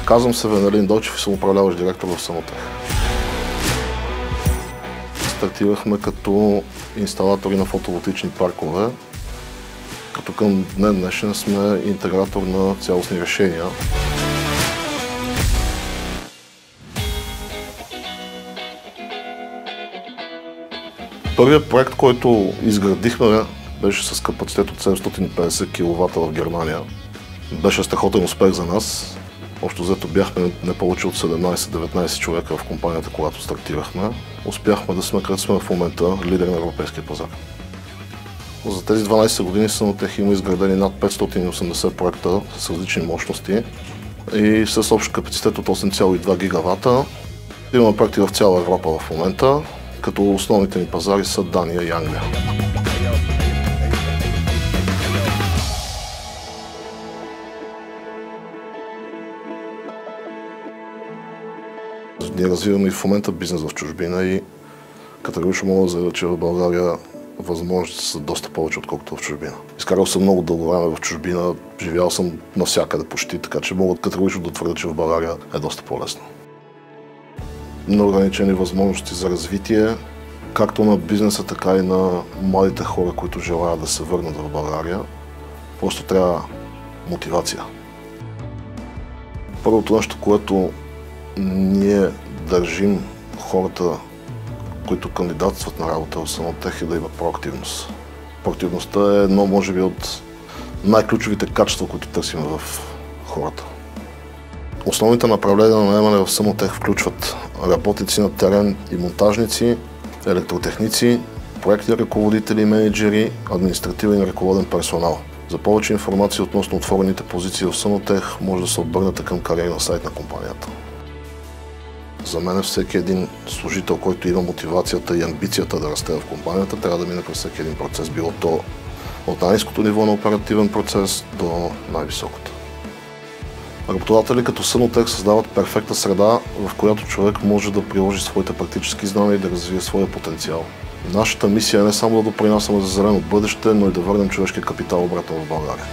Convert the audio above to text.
Казвам се Венелин Дойчев и съм управляващ директор в Самотех. Стартирахме като инсталатори на фотоволтаични паркове, като към днес днешен сме интегратор на цялостни решения. Първият проект, който изградихме, беше с капацитет от 750 кВт в Германия. Беше страхотен успех за нас. Общо взето бяхме не повече от 17-19 човека в компанията, когато стартирахме. Успяхме да сме, където сме в момента, лидер на европейския пазар. За тези 12 години Самотех има изградени над 580 проекта с различни мощности и с общ капацитет от 8,2 гигавата. Имаме проекти в цяла Европа в момента, като основните ни пазари са Дания и Англия. Ние развиваме и в момента бизнес в чужбина и категорично мога да заявя, че в България възможностите са доста повече, отколкото в чужбина. Изкарал съм много дълго време в чужбина, живял съм навсякъде почти, така че мога категорично да твърдя, че в България е доста по-лесно. Неограничени възможности за развитие, както на бизнеса, така и на младите хора, които желаят да се върнат в България. Просто трябва мотивация. Първото нещо, което ние държим хората, които кандидатстват на работа в Самотех, да имат проактивност. Проактивността е едно, може би, от най-ключовите качества, които търсим в хората. Основните направления на наемане в Самотех включват работници на терен и монтажници, електротехници, проектни ръководители, менеджери, административен и ръководен персонал. За повече информация относно отворените позиции в Самотех може да се обърнете към кариерния сайт на компанията. За мен всеки един служител, който има мотивацията и амбицията да расте в компанията, трябва да мине през всеки един процес, било то от най-ниското ниво на оперативен процес до най-високото. Работодатели като Самотех създават перфектна среда, в която човек може да приложи своите практически знания и да развие своя потенциал. Нашата мисия е не само да допринасяме за зелено бъдеще, но и да върнем човешкия капитал обратно в България.